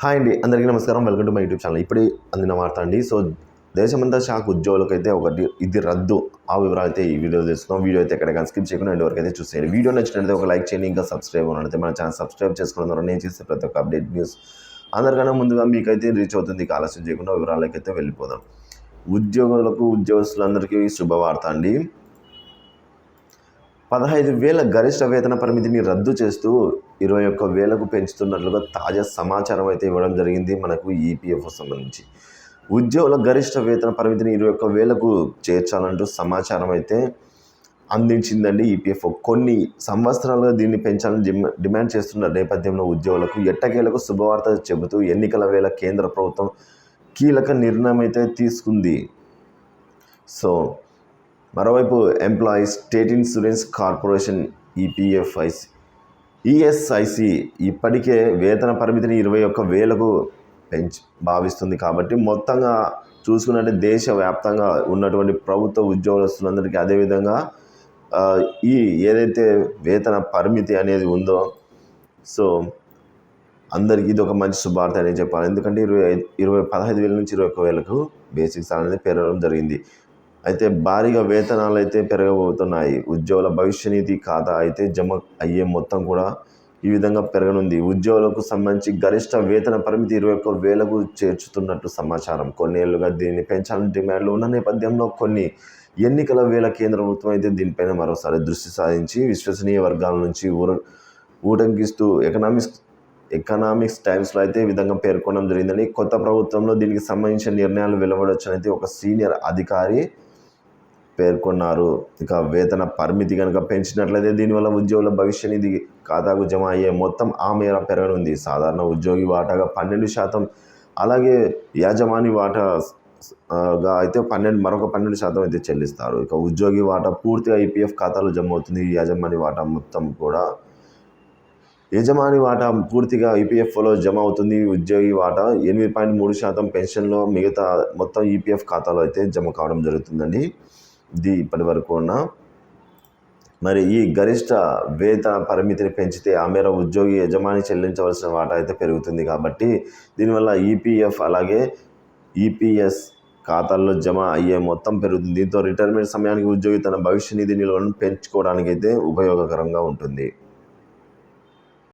Hi అండి, అందరికీ నమస్కారం. Welcome to my YouTube channel. ఇప్పుడే అందిన వార్త అండి. దేశమంతా షాక్ ఉద్యోగులకైతే ఇది రద్దు. ఆ వివరాలు అయితే ఈ వీడియో తెలుసుకుందాం. వీడియో అయితే ఎక్కడ స్కిప్ చేయకుండా ఎండ్ వరకు అయితే చూసేయండి. వీడియో నచ్చినట్లయితే ఒక లైక్ చేయండి. ఇంకా సబ్స్క్రైబ్ అయితే మన ఛానల్ సబ్స్క్రైబ్ చేసుకోవడం ద్వారా నేను చేసే ప్రతి ఒక్క అప్డేట్ న్యూస్ అందరికన్నా ముందుగా మీకైతే రీచ్ అవుతుంది. ఆలస్యం చేయకుండా వివరాలకైతే వెళ్ళిపోదాం. ఉద్యోగస్తులందరికీ శుభవార్త అండి. 15,000 గరిష్ట వేతన పరిమితిని రద్దు చేస్తూ 21,000కు పెంచుతున్నట్లుగా తాజా సమాచారం అయితే ఇవ్వడం జరిగింది మనకు ఈపీఎఫ్ఓ సంబంధించి. ఉద్యోగుల గరిష్ట వేతన పరిమితిని 21,000కు చేర్చాలంటూ సమాచారం అయితే అందించిందండి ఈపీఎఫ్ఓ. కొన్ని సంవత్సరాలుగా దీన్ని పెంచాలని డిమాండ్ చేస్తున్న నేపథ్యంలో ఉద్యోగులకు ఎట్టకేలకు శుభవార్త చెబుతూ ఎన్నికల వేళ కేంద్ర ప్రభుత్వం కీలక నిర్ణయం అయితే తీసుకుంది. మరోవైపు employees state insurance corporation ESIC ఇప్పటికే వేతన పరిమితిని 21,000కు భావిస్తుంది. కాబట్టి మొత్తంగా చూసుకున్నట్టే దేశవ్యాప్తంగా ఉన్నటువంటి ప్రభుత్వ ఉద్యోగస్తులందరికీ అదేవిధంగా ఏదైతే వేతన పరిమితి అనేది ఉందో అందరికీ ఇది ఒక మంచి శుభార్త అని చెప్పాలి. ఎందుకంటే 15,000 నుంచి 21,000కు బేసిక్ సాలరీ అనేది పెరగడం జరిగింది. అయితే భారీగా వేతనాలు అయితే పెరగబోతున్నాయి. ఉద్యోగుల భవిష్య నిధి ఖాతా అయితే జమ అయ్యే మొత్తం కూడా ఈ విధంగా పెరగనుంది. ఉద్యోగులకు సంబంధించి గరిష్ట వేతన పరిమితి 21,000కు చేర్చుతున్నట్టు సమాచారం. కొన్నేళ్లుగా దీన్ని పెంచాలని డిమాండ్లు ఉన్న నేపథ్యంలో కొన్ని ఎన్నికల వేళ కేంద్ర ప్రభుత్వం అయితే దీనిపైన మరోసారి దృష్టి సారించి విశ్వసనీయ వర్గాల నుంచి ఊటంకిస్తూ ఎకనామిక్స్ టైమ్స్లో అయితే ఈ విధంగా పేర్కొనడం జరిగిందని. కొత్త ప్రభుత్వంలో దీనికి సంబంధించిన నిర్ణయాలు వెలువడొచ్చని అయితే ఒక సీనియర్ అధికారి పేర్కొన్నారు. ఇక వేతన పరిమితి కనుక పెంచినట్లయితే దీనివల్ల ఉద్యోగుల భవిష్య నిధి ఖాతాకు జమ అయ్యే మొత్తం ఆ మేర పెరగనుంది. సాధారణ ఉద్యోగి వాటాగా 12%, అలాగే యాజమాని వాటాగా అయితే మరొక 12% అయితే చెల్లిస్తారు. ఇక ఉద్యోగి వాటా పూర్తిగా ఈపీఎఫ్ ఖాతాలో జమ అవుతుంది. యాజమాని వాటా మొత్తం కూడా యజమాని వాటా పూర్తిగా ఈపీఎఫ్ఓలో జమ అవుతుంది. ఉద్యోగి వాటా 8.3% పెన్షన్లో, మిగతా మొత్తం ఈపీఎఫ్ ఖాతాలో అయితే జమ కావడం జరుగుతుందండి. ఇది ఇప్పటి వరకు ఉన్న మరి ఈ గరిష్ట వేతన పరిమితిని పెంచితే ఆ మేర ఉద్యోగి యజమాని చెల్లించవలసిన వాటా అయితే పెరుగుతుంది. కాబట్టి దీనివల్ల ఈపీఎఫ్ అలాగే ఈపీఎస్ ఖాతాల్లో జమ అయ్యే మొత్తం పెరుగుతుంది. దీంతో రిటైర్మెంట్ సమయానికి ఉద్యోగి తన భవిష్య నిధి నిల్వలను పెంచుకోవడానికి అయితే ఉపయోగకరంగా ఉంటుంది.